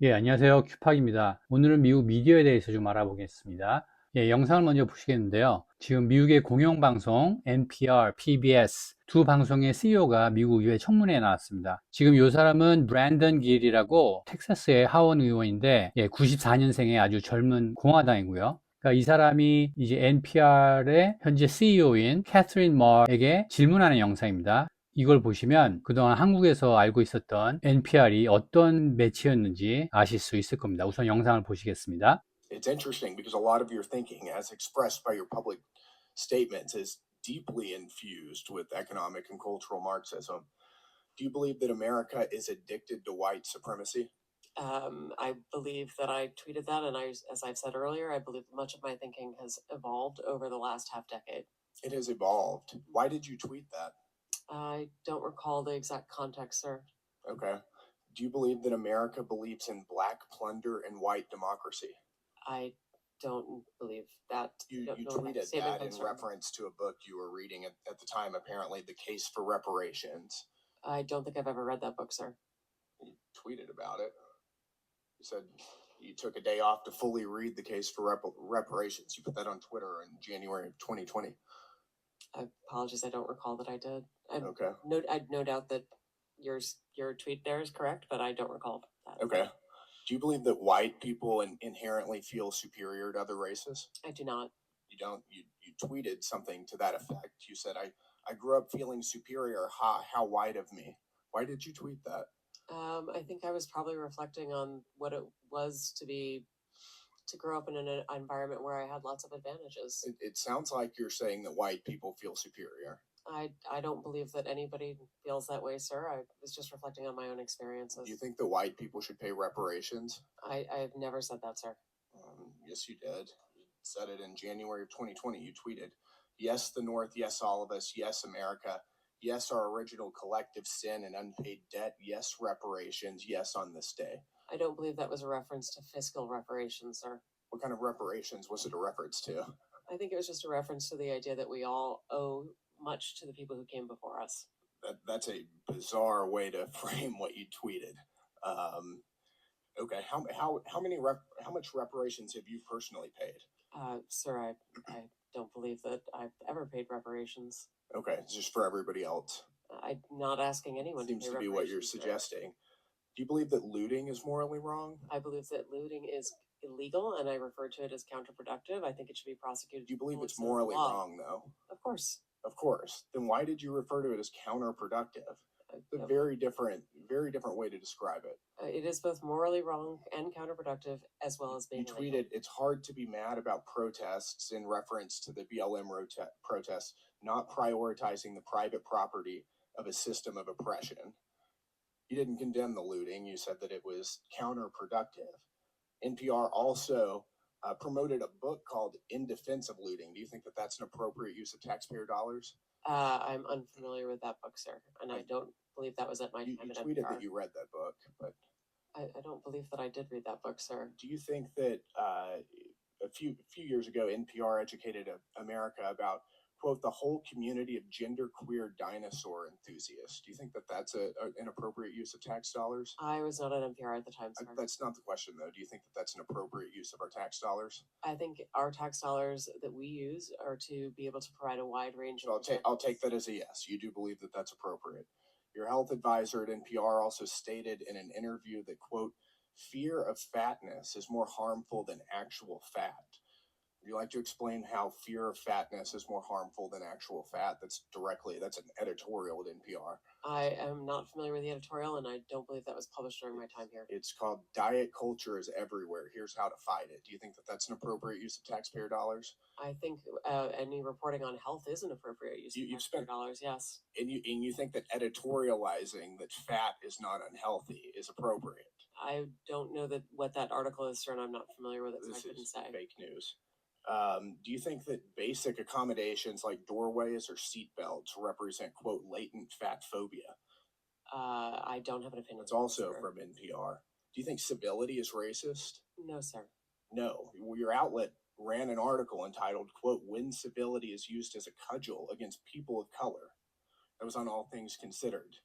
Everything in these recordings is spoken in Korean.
예, 안녕하세요. 큐팍입니다. 오늘은 미국 미디어에 대해서 좀 알아보겠습니다. 예, 영상을 먼저 보시겠는데요. 지금 미국의 공영방송, NPR, PBS 두 방송의 CEO가 미국 의회 청문회에 나왔습니다. 지금 이 사람은 브랜던 길이라고 텍사스의 하원 의원인데, 예, 94년생의 아주 젊은 공화당이고요. 그러니까 이 사람이 이제 NPR의 현재 CEO인 캐서린 머에게 질문하는 영상입니다. 이걸 보시면 그동안 한국에서 알고 있었던 NPR이 어떤 매체였는지 아실 수 있을 겁니다. 우선 영상을 보시겠습니다. It's interesting because a lot of your thinking, as expressed by your public statements, is deeply infused with economic and cultural Marxism. Do you believe that America is addicted to white supremacy? I believe that I tweeted that, and as I've said earlier, I believe much of my thinking has evolved over the last half decade. It has evolved. Why did you tweet that? I don't recall the exact context, sir. Okay. Do you believe that America believes in black plunder and white democracy? I don't believe that. You Don't know what tweeted statement that in comes from. reference to a book you were reading at the time, apparently, The Case for Reparations. I don't think I've ever read that book, sir. You tweeted about it. You said you took a day off to fully read The Case for Reparations. You put that on Twitter in January of 2020. I apologize. I don't recall that I did. Okay. I no doubt that your tweet there is correct, but I don't recall that. Okay. Do you believe that white people inherently feel superior to other races? I do not. You don't. You tweeted something to that effect. You said, I grew up feeling superior. How white of me. Why did you tweet that? I think I was probably reflecting on what it was to grow up in an environment where I had lots of advantages. It sounds like you're saying that white people feel superior. I don't believe that anybody feels that way, sir. I was just reflecting on my own experiences. Do you think that white people should pay reparations? I've never said that, sir. Yes, you did. You said it in January of 2020. You tweeted, yes, the North, yes, all of us, yes, America, yes, our original collective sin and unpaid debt, yes, reparations, yes, on this day. I don't believe that was a reference to fiscal reparations, sir. What kind of reparations was it a reference to? I think it was just a reference to the idea that we all owe much to the people who came before us. That's a bizarre way to frame what you tweeted. Okay, how much reparations have you personally paid? Sir, I don't believe that I've ever paid reparations. Okay, it's just for everybody else. I'm not asking anyone Seems to pay to be what you're reparations, sir. suggesting. Do you believe that looting is morally wrong? I believe that looting is illegal, and I refer to it as counterproductive. I think it should be prosecuted. Do you believe it's full extent of the morally law. wrong, though? Of course. Of course. Then why did you refer to it as counterproductive? It's a very different way to describe it. It is both morally wrong and counterproductive, as well as being You illegal. tweeted, it's hard to be mad about protests in reference to the BLM protests, not prioritizing the private property of a system of oppression. You didn't condemn the looting. You said that it was counterproductive. NPR also promoted a book called In Defense of Looting. Do you think that that's an appropriate use of taxpayer dollars? I'm unfamiliar with that book, sir, and I don't believe that was at my You time at tweeted NPR. that you read that book, but I don't believe that I did read that book, sir. do you think that a few years ago NPR educated America about, quote, the whole community of genderqueer dinosaur enthusiasts? Do you think that that's an appropriate use of tax dollars? I was not at NPR at the time, sir. That's not the question, though. Do you think that that's an appropriate use of our tax dollars? I think our tax dollars that we use are to be able to provide a wide range So of. I'll take that as a yes. You do believe that that's appropriate. Your health advisor at NPR also stated in an interview that, quote, fear of fatness is more harmful than actual fat. Would you like to explain how fear of fatness is more harmful than actual fat? That's an editorial at NPR. I am not familiar with the editorial, and I don't believe that was published during my time here. It's called Diet Culture is Everywhere. Here's how to fight it. Do you think that that's an appropriate use of taxpayer dollars? I think any reporting on health is an appropriate use of taxpayer dollars, yes. And you think that editorializing that fat is not unhealthy is appropriate? I don't know what that article is, sir, and I'm not familiar with it, so I couldn't say. Fake news. Do you think that basic accommodations like doorways or seatbelts represent, quote, latent fat phobia? I don't have an opinion. It's also from NPR. Do you think civility is racist? No, sir. No. Your outlet ran an article entitled, quote, when civility is used as a cudgel against people of color. That was on All Things Considered.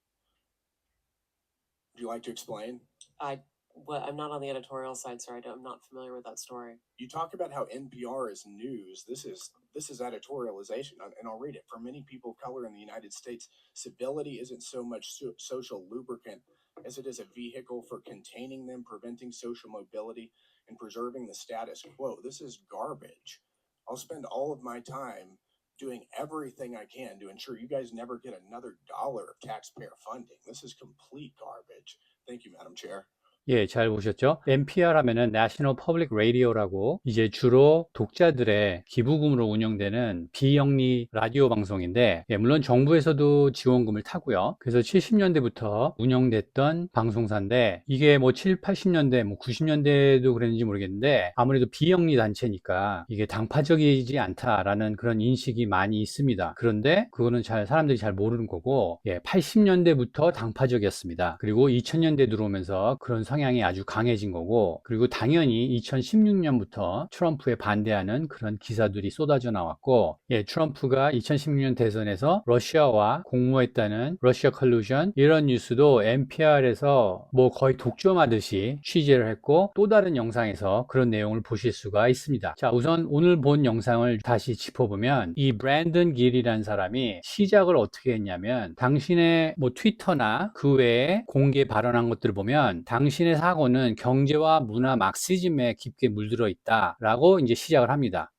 Would you like to explain? I what I'm not on the editorial side, so I'm not familiar with that story. You talk about how NPR is news. This is editorialization, and I'll read it. For many people of color in the United States, civility isn't so much social lubricant as it is a vehicle for containing them, preventing social mobility, and preserving the status quo. This is garbage. I'll spend all of my time doing everything I can to ensure you guys never get another dollar of taxpayer funding. This is complete garbage. Thank you, Madam Chair. 예, 잘 보셨죠? NPR 하면은 National Public Radio라고 이제 주로 독자들의 기부금으로 운영되는 비영리 라디오 방송인데, 예, 물론 정부에서도 지원금을 타고요. 그래서 70년대부터 운영됐던 방송사인데, 이게 뭐 7, 80년대, 뭐 90년대도 그랬는지 모르겠는데, 아무래도 비영리 단체니까 이게 당파적이지 않다라는 그런 인식이 많이 있습니다. 그런데 그거는 사람들이 잘 모르는 거고, 예, 80년대부터 당파적이었습니다. 그리고 2000년대 들어오면서 그런 성향이 아주 강해진 거고, 그리고 당연히 2016년부터 트럼프에 반대하는 그런 기사들이 쏟아져 나왔고, 예, 트럼프가 2016년 대선에서 러시아와 공모했다는 러시아 컬루전, 이런 뉴스도 NPR에서 뭐 거의 독점하듯이 취재를 했고, 또 다른 영상에서 그런 내용을 보실 수가 있습니다. 자, 우선 오늘 본 영상을 다시 짚어보면, 이 브랜든 길이라는 사람이 시작을 어떻게 했냐면, 당신의 뭐 트위터나 그 외에 공개 발언한 것들을 보면 당신의 사고는 경제와 문화 막시즘에 깊게 물들어 있다라고 이제 시작을 합니다.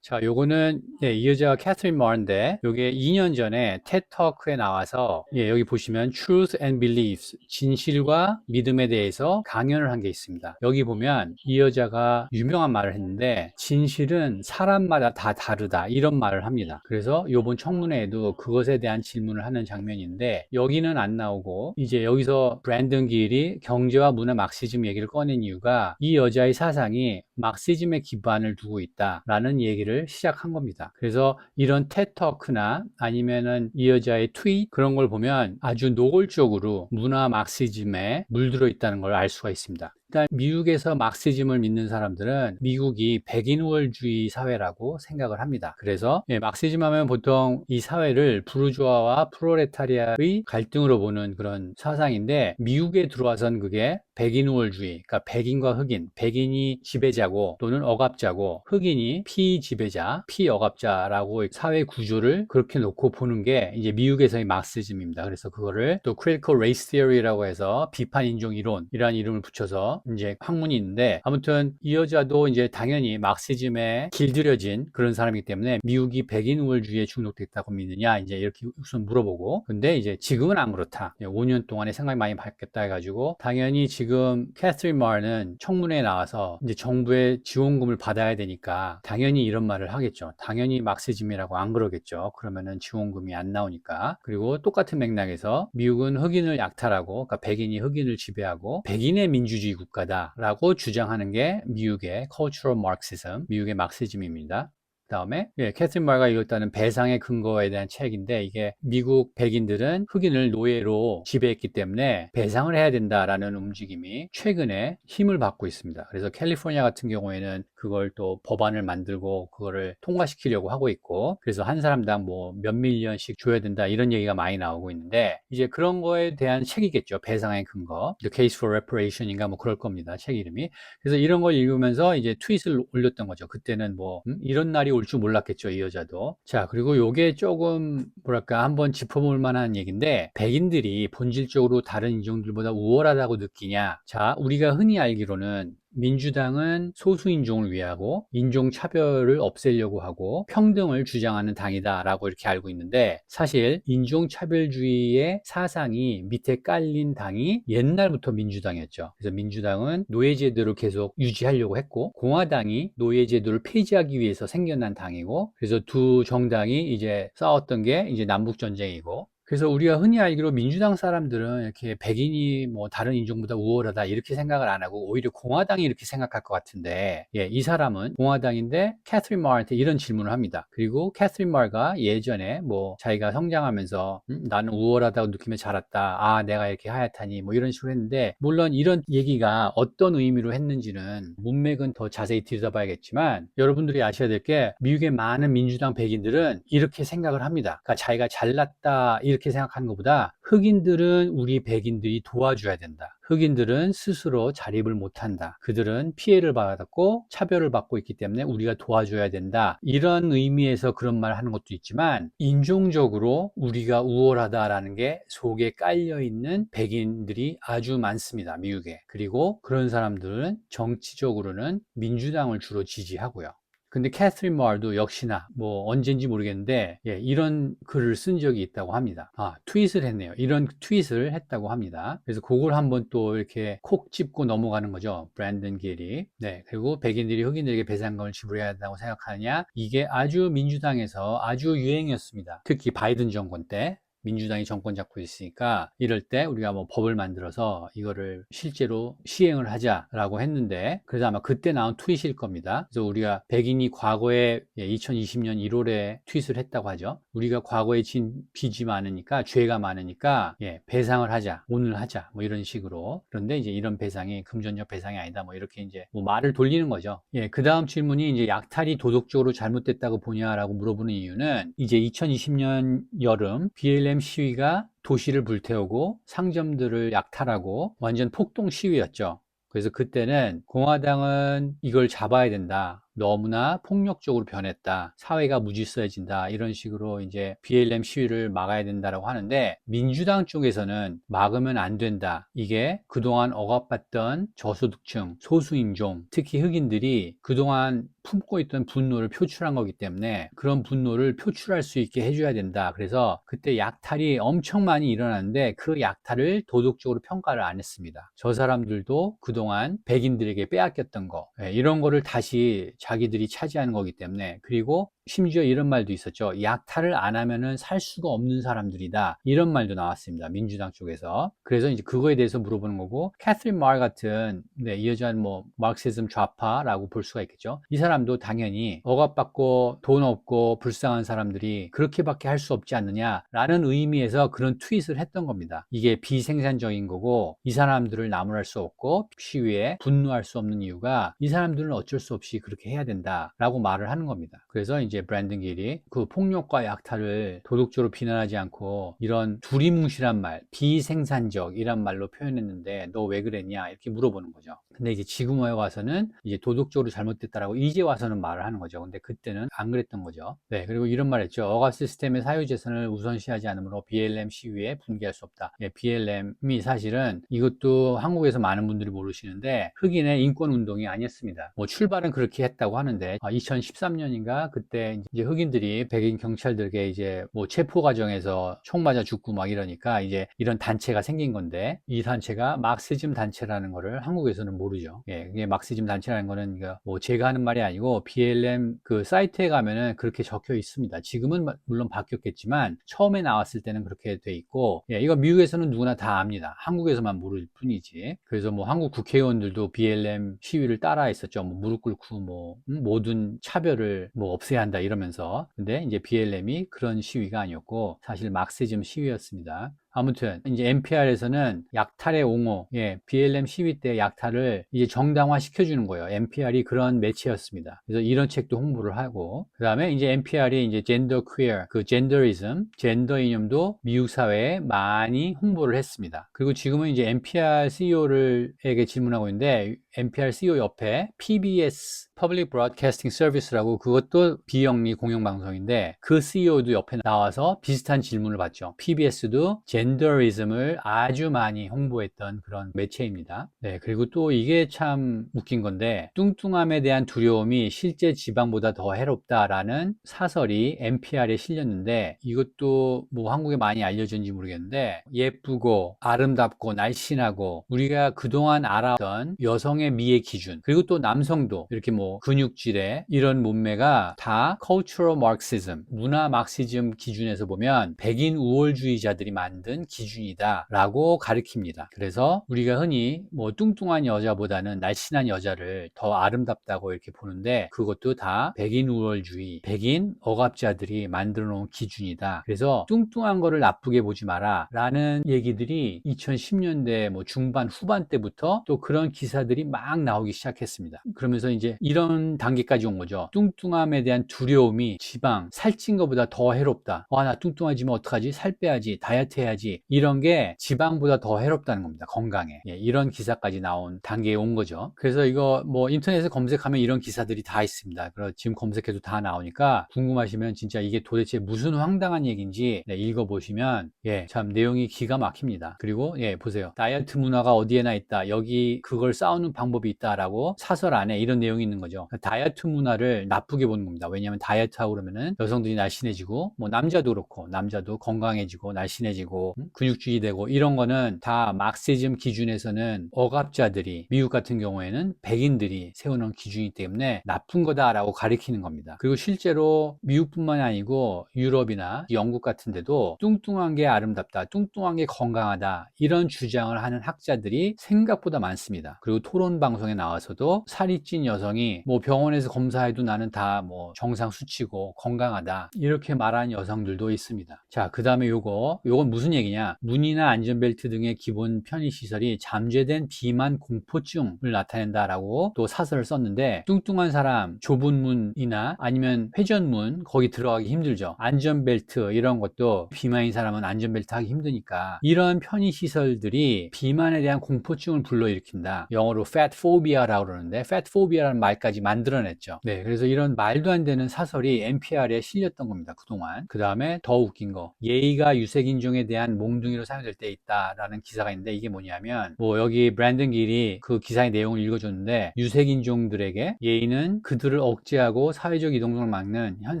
자, 요거는, 예, 이 여자가 캐서린 마르인데, 요게 2년 전에 TED-Talk에 나와서, 예, 여기 보시면 Truth and Beliefs, 진실과 믿음에 대해서 강연을 한 게 있습니다. 여기 보면 이 여자가 유명한 말을 했는데, 진실은 사람마다 다 다르다, 이런 말을 합니다. 그래서 요번 청문회에도 그것에 대한 질문을 하는 장면인데, 여기는 안 나오고, 이제 여기서 브랜든 길이 경제와 문화 막시즘 얘기를 꺼낸 이유가, 이 여자의 사상이 막시즘에 기반을 두고 있다라는 얘기를 시작한 겁니다. 그래서 이런 테터크나 아니면은 이 여자의 트윗, 그런 걸 보면 아주 노골적으로 문화 막시즘에 물들어 있다는 걸 알 수가 있습니다. 일단 미국에서 막시즘을 믿는 사람들은 미국이 백인 우월주의 사회라고 생각을 합니다. 그래서, 예, 막시즘 하면 보통 이 사회를 부르주아와 프롤레타리아의 갈등으로 보는 그런 사상인데, 미국에 들어와선 그게 백인 우월주의, 그러니까 백인과 흑인, 백인이 지배자고 또는 억압자고, 흑인이 피지배자, 피억압자라고 사회 구조를 그렇게 놓고 보는 게 이제 미국에서의 막시즘입니다. 그래서 그거를 또 critical race theory라고 해서 비판 인종 이론이라는 이름을 붙여서 이제 학문이 있는데, 아무튼 이 여자도 이제 당연히 막시즘에 길들여진 그런 사람이기 때문에 미국이 백인 우월주의에 중독됐다고 믿느냐, 이제 이렇게 우선 물어보고, 근데 이제 지금은 안 그렇다. 5년 동안에 생각이 많이 바뀌었다 해가지고, 당연히 지금 캐서린 마르는 청문회에 나와서 이제 정부의 지원금을 받아야 되니까 당연히 이런 말을 하겠죠. 당연히 막시즘이라고 안 그러겠죠. 그러면은 지원금이 안 나오니까. 그리고 똑같은 맥락에서 미국은 흑인을 약탈하고, 그러니까 백인이 흑인을 지배하고 백인의 민주주의 국가다라고 주장하는 게 미국의 cultural marxism, 미국의 막시즘입니다. 다음에, 예, 캐서린 마르가 읽었다는 배상의 근거에 대한 책인데, 이게 미국 백인들은 흑인을 노예로 지배했기 때문에 배상을 해야 된다라는 움직임이 최근에 힘을 받고 있습니다. 그래서 캘리포니아 같은 경우에는 그걸 또 법안을 만들고 그거를 통과시키려고 하고 있고, 그래서 한 사람당 뭐 몇 밀리언씩 줘야 된다, 이런 얘기가 많이 나오고 있는데, 이제 그런 거에 대한 책이겠죠. 배상의 근거, The Case for Reparation인가 뭐 그럴 겁니다, 책 이름이. 그래서 이런 걸 읽으면서 이제 트윗을 올렸던 거죠. 그때는 뭐 이런 날이 올 줄 몰랐겠죠, 이 여자도. 자, 그리고 요게 조금 뭐랄까 한번 짚어볼 만한 얘기인데, 백인들이 본질적으로 다른 인종들보다 우월하다고 느끼냐. 자, 우리가 흔히 알기로는 민주당은 소수인종을 위하고 인종차별을 없애려고 하고 평등을 주장하는 당이다라고 이렇게 알고 있는데, 사실 인종차별주의의 사상이 밑에 깔린 당이 옛날부터 민주당이었죠. 그래서 민주당은 노예제도를 계속 유지하려고 했고, 공화당이 노예제도를 폐지하기 위해서 생겨난 당이고, 그래서 두 정당이 이제 싸웠던 게 이제 남북전쟁이고, 그래서 우리가 흔히 알기로 민주당 사람들은 이렇게 백인이 뭐 다른 인종보다 우월하다 이렇게 생각을 안 하고 오히려 공화당이 이렇게 생각할 것 같은데, 예, 이 사람은 공화당인데 캐서린 마르한테 이런 질문을 합니다. 그리고 캐서린 마르가 예전에 뭐 자기가 성장하면서 나는 우월하다고 느끼며 자랐다, 아 내가 이렇게 하얗다니, 뭐 이런 식으로 했는데, 물론 이런 얘기가 어떤 의미로 했는지는 문맥은 더 자세히 들여다봐야겠지만, 여러분들이 아셔야 될 게 미국의 많은 민주당 백인들은 이렇게 생각을 합니다. 그러니까 자기가 잘났다 이렇게 생각하는 것보다 흑인들은 우리 백인들이 도와줘야 된다. 흑인들은 스스로 자립을 못한다. 그들은 피해를 받았고 차별을 받고 있기 때문에 우리가 도와줘야 된다. 이런 의미에서 그런 말을 하는 것도 있지만 인종적으로 우리가 우월하다라는 게 속에 깔려있는 백인들이 아주 많습니다. 미국에. 그리고 그런 사람들은 정치적으로는 민주당을 주로 지지하고요. 근데 캐서린 마을도 역시나 뭐 언젠지 모르겠는데 이런 글을 쓴 적이 있다고 합니다. 트윗을 했네요. 이런 트윗을 했다고 합니다. 그래서 그걸 한번 또 이렇게 콕 짚고 넘어가는 거죠. 브랜든 게리. 네, 그리고 백인들이 흑인들에게 배상금을 지불해야 한다고 생각하느냐? 이게 아주 민주당에서 아주 유행이었습니다. 특히 바이든 정권 때. 민주당이 정권 잡고 있으니까 이럴 때 우리가 뭐 법을 만들어서 이거를 실제로 시행을 하자라고 했는데 그래서 아마 그때 나온 트윗일 겁니다. 그래서 우리가 백인이 과거에 2020년 1월에 트윗을 했다고 하죠. 우리가 과거에 진 빚이 많으니까 죄가 많으니까 배상을 하자, 오늘 하자 뭐 이런 식으로. 그런데 이제 이런 배상이 금전적 배상이 아니다 뭐 이렇게 이제 뭐 말을 돌리는 거죠. 그 다음 질문이 이제 약탈이 도덕적으로 잘못됐다고 보냐라고 물어보는 이유는 이제 2020년 여름 BLM 시위가 도시를 불태우고 상점들을 약탈하고 완전 폭동 시위였죠. 그래서 그때는 공화당은 이걸 잡아야 된다. 너무나 폭력적으로 변했다. 사회가 무질서해진다. 이런 식으로 이제 BLM 시위를 막아야 된다라고 하는데 민주당 쪽에서는 막으면 안 된다. 이게 그동안 억압받던 저소득층, 소수인종, 특히 흑인들이 그동안 품고 있던 분노를 표출한 거기 때문에 그런 분노를 표출할 수 있게 해줘야 된다. 그래서 그때 약탈이 엄청 많이 일어났는데 그 약탈을 도덕적으로 평가를 안 했습니다. 저 사람들도 그동안 백인들에게 빼앗겼던 거 이런 거를 다시 자기들이 차지하는 거기 때문에 그리고 심지어 이런 말도 있었죠. 약탈을 안 하면은 살 수가 없는 사람들이다. 이런 말도 나왔습니다. 민주당 쪽에서. 그래서 이제 그거에 대해서 물어보는 거고 캐서린 마을 같은 이 여자는 뭐 마르크시즘 좌파라고 볼 수가 있겠죠. 이 사람도 당연히 억압받고 돈 없고 불쌍한 사람들이 그렇게밖에 할 수 없지 않느냐라는 의미에서 그런 트윗을 했던 겁니다. 이게 비생산적인 거고 이 사람들을 나무랄 수 없고 시위에 분노할 수 없는 이유가 이 사람들은 어쩔 수 없이 그렇게 해야 된다라고 말을 하는 겁니다. 그래서 이제 브랜든 길이 그 폭력과 약탈을 도덕적으로 비난하지 않고 이런 두리뭉실한 말, 비생산적이란 말로 표현했는데 너 왜 그랬냐 이렇게 물어보는 거죠. 근데 이제 지금 와서는 이제 도덕적으로 잘못됐다라고 이제 와서는 말을 하는 거죠. 근데 그때는 안 그랬던 거죠. 네, 그리고 이런 말 했죠. 억압 시스템의 사유재산을 우선시하지 않으므로 BLM 시위에 분개할 수 없다. BLM이 사실은 이것도 한국에서 많은 분들이 모르시는데 흑인의 인권 운동이 아니었습니다. 뭐 출발은 그렇게 했다고 하는데 2013년인가 그때 이제 흑인들이 백인 경찰들에게 이제 뭐 체포 과정에서 총 맞아 죽고 막 이러니까 이제 이런 단체가 생긴 건데 이 단체가 막시즘 단체라는 거를 한국에서는 모르죠. 이게 막시즘 단체라는 거는 뭐 제가 하는 말이 아니고 BLM 그 사이트에 가면은 그렇게 적혀 있습니다. 지금은 물론 바뀌었겠지만 처음에 나왔을 때는 그렇게 돼 있고 이거 미국에서는 누구나 다 압니다. 한국에서만 모를 뿐이지. 그래서 뭐 한국 국회의원들도 BLM 시위를 따라 했었죠. 뭐 무릎 꿇고 뭐 모든 차별을 뭐 없애야 한다 이러면서. 근데 이제 BLM이 그런 시위가 아니었고 사실 막시즘 시위였습니다. 아무튼 이제 NPR에서는 약탈의 옹호, BLM 시위 때 약탈을 이제 정당화 시켜주는 거예요. NPR이 그런 매체였습니다. 그래서 이런 책도 홍보를 하고, 그 다음에 이제 NPR이 이제 젠더 퀘어, 그 젠더리즘, 젠더 이념도 미국 사회에 많이 홍보를 했습니다. 그리고 지금은 이제 NPR CEO에게 질문하고 있는데, NPR CEO 옆에 PBS, Public Broadcasting Service라고 그것도 비영리 공영방송인데 그 CEO도 옆에 나와서 비슷한 질문을 받죠. PBS도 젠더리즘을 아주 많이 홍보했던 그런 매체입니다. 네, 그리고 또 이게 참 웃긴 건데 뚱뚱함에 대한 두려움이 실제 지방보다 더 해롭다라는 사설이 NPR에 실렸는데 이것도 뭐 한국에 많이 알려졌는지 모르겠는데 예쁘고 아름답고 날씬하고 우리가 그동안 알았던 여성의 미의 기준 그리고 또 남성도 이렇게 뭐 근육질에 이런 몸매가 다 cultural marxism 문화 막시즘 기준에서 보면 백인 우월주의자들이 만든 기준이다 라고 가리킵니다. 그래서 우리가 흔히 뭐 뚱뚱한 여자보다는 날씬한 여자를 더 아름답다고 이렇게 보는데 그것도 다 백인 우월주의 백인 억압자들이 만들어 놓은 기준이다. 그래서 뚱뚱한 거를 나쁘게 보지 마라 라는 얘기들이 2010년대 뭐 중반 후반 때부터 또 그런 기사들이 막 나오기 시작했습니다. 그러면서 이제 이런 단계까지 온 거죠. 뚱뚱함에 대한 두려움이 지방, 살찐 것보다 더 해롭다. 와, 나 뚱뚱해지면 어떡하지? 살 빼야지, 다이어트 해야지. 이런 게 지방보다 더 해롭다는 겁니다. 건강에. 예, 이런 기사까지 나온 단계에 온 거죠. 그래서 이거 뭐 인터넷에 검색하면 이런 기사들이 다 있습니다. 그래서 지금 검색해도 다 나오니까 궁금하시면 진짜 이게 도대체 무슨 황당한 얘기인지 네, 읽어보시면 예, 참 내용이 기가 막힙니다. 그리고 예, 보세요. 다이어트 문화가 어디에나 있다. 여기 그걸 싸우는 방법이 있다라고 사설 안에 이런 내용이 있는 거죠. 다이어트 문화를 나쁘게 보는 겁니다. 왜냐하면 다이어트하고 그러면은 여성들이 날씬해지고 뭐 남자도 그렇고 남자도 건강해지고 날씬해지고 근육질이 되고 이런 거는 다 막시즘 기준에서는 억압자들이 미국 같은 경우에는 백인들이 세우는 기준이기 때문에 나쁜 거다라고 가리키는 겁니다. 그리고 실제로 미국뿐만이 아니고 유럽이나 영국 같은 데도 뚱뚱한 게 아름답다, 뚱뚱한 게 건강하다 이런 주장을 하는 학자들이 생각보다 많습니다. 그리고 토론 방송에 나와서도 살이 찐 여성이 뭐 병원에서 검사해도 나는 다 뭐 정상 수치고 건강하다 이렇게 말하는 여성들도 있습니다. 자, 그 다음에 요건 무슨 얘기냐? 문이나 안전벨트 등의 기본 편의시설이 잠재된 비만 공포증을 나타낸다라고 또 사설을 썼는데 뚱뚱한 사람 좁은 문이나 아니면 회전문 거기 들어가기 힘들죠. 안전벨트 이런 것도 비만인 사람은 안전벨트 하기 힘드니까 이런 편의시설들이 비만에 대한 공포증을 불러일으킨다. 영어로 fat phobia라고 그러는데 fat phobia라는 말까지 만들어냈죠. 네, 그래서 이런 말도 안 되는 사설이 NPR에 실렸던 겁니다. 그동안. 그 다음에 더 웃긴 거 예의가 유색인종에 대한 몽둥이로 사용될 때 있다라는 기사가 있는데 이게 뭐냐면 뭐 여기 브랜든 길이 그 기사의 내용을 읽어줬는데 유색인종들에게 예의는 그들을 억제하고 사회적 이동성을 막는 현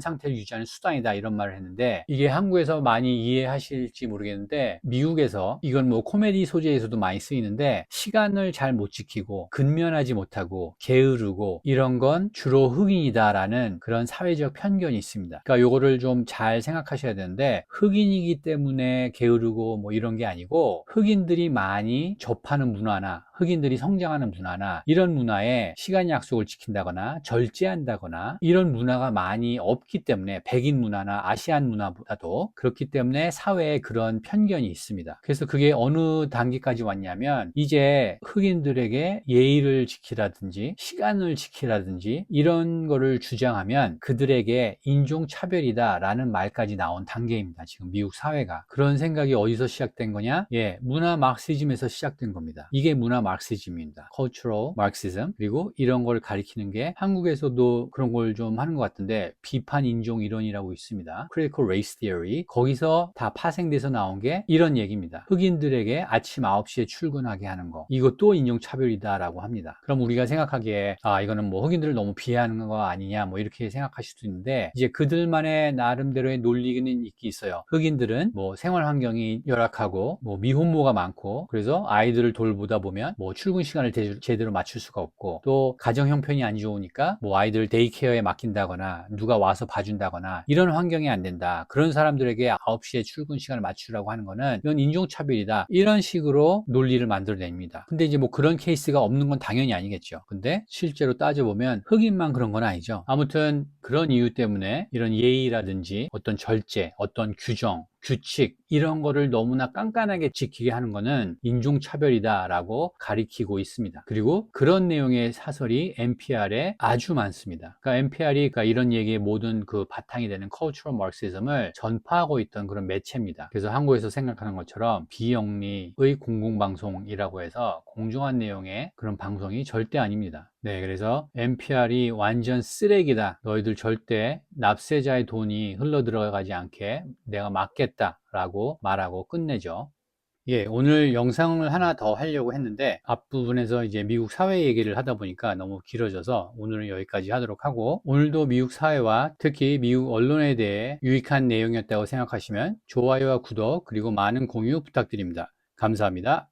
상태를 유지하는 수단이다 이런 말을 했는데 이게 한국에서 많이 이해하실지 모르겠는데 미국에서 이건 뭐 코미디 소재에서도 많이 쓰이는데 시간을 잘 못 지키고 근면하지 못하고 게으르고 이런 건 주로 흑인이다라는 그런 사회적 편견이 있습니다. 그러니까 요거를 좀 잘 생각하셔야 되는데 흑인이기 때문에 게으르고 뭐 이런 게 아니고 흑인들이 많이 접하는 문화나 흑인들이 성장하는 문화나 이런 문화에 시간 약속을 지킨다거나 절제한다거나 이런 문화가 많이 없기 때문에 백인 문화나 아시안 문화보다도 그렇기 때문에 사회에 그런 편견이 있습니다. 그래서 그게 어느 단계까지 왔냐면 이제 흑인들에게 예의를 지키라든지 시간을 지키라든지 이런 거를 주장하면 그들에게 인종차별이다라는 말까지 나온 단계입니다. 지금 미국 사회가. 그런 생각이 어디서 시작된 거냐? 예, 문화 마르크시즘에서 시작된 겁니다. 이게 문화 마르크시즘입니다. cultural marxism. 그리고 이런 걸 가리키는 게 한국에서도 그런 걸 좀 하는 것 같은데 비판 인종 이론이라고 있습니다. critical race theory. 거기서 다 파생돼서 나온 게 이런 얘기입니다. 흑인들에게 아침 9시에 출근하게 하는 거. 이것도 인종차별이다라고 합니다. 그럼 우리가 생각하기에 아, 이거는 뭐 흑인들을 너무 비하하는 거 아니냐 뭐 이렇게 생각하실 수도 있는데 이제 그들만의 나름대로의 논리는 있기 있어요. 흑인들은 뭐 생활 환경이 열악하고 뭐 미혼모가 많고 그래서 아이들을 돌보다 보면 뭐 출근 시간을 제대로 맞출 수가 없고 또 가정 형편이 안 좋으니까 뭐 아이들 데이케어에 맡긴다거나 누가 와서 봐준다거나 이런 환경이 안 된다. 그런 사람들에게 9시에 출근 시간을 맞추라고 하는 거는 이건 인종차별이다. 이런 식으로 논리를 만들어냅니다. 근데 이제 뭐 그런 케이스가 없는 건 당연히 아니겠죠. 근데 실제로 따져보면 흑인만 그런 건 아니죠. 아무튼 그런 이유 때문에 이런 예의라든지 어떤 절제, 어떤 규정, 규칙 이런 거를 너무나 깐깐하게 지키게 하는 거는 인종차별이다라고 가리키고 있습니다. 그리고 그런 내용의 사설이 NPR에 아주 많습니다. 그러니까 NPR이 이런 얘기의 모든 그 바탕이 되는 cultural marxism을 전파하고 있던 그런 매체입니다. 그래서 한국에서 생각하는 것처럼 비영리의 공공방송이라고 해서 공정한 내용의 그런 방송이 절대 아닙니다. 네, 그래서 NPR이 완전 쓰레기다. 너희들 절대 납세자의 돈이 흘러 들어가지 않게 내가 막겠다라고 말하고 끝내죠. 예, 오늘 영상을 하나 더 하려고 했는데 앞부분에서 이제 미국 사회 얘기를 하다 보니까 너무 길어져서 오늘은 여기까지 하도록 하고 오늘도 미국 사회와 특히 미국 언론에 대해 유익한 내용이었다고 생각하시면 좋아요와 구독 그리고 많은 공유 부탁드립니다. 감사합니다.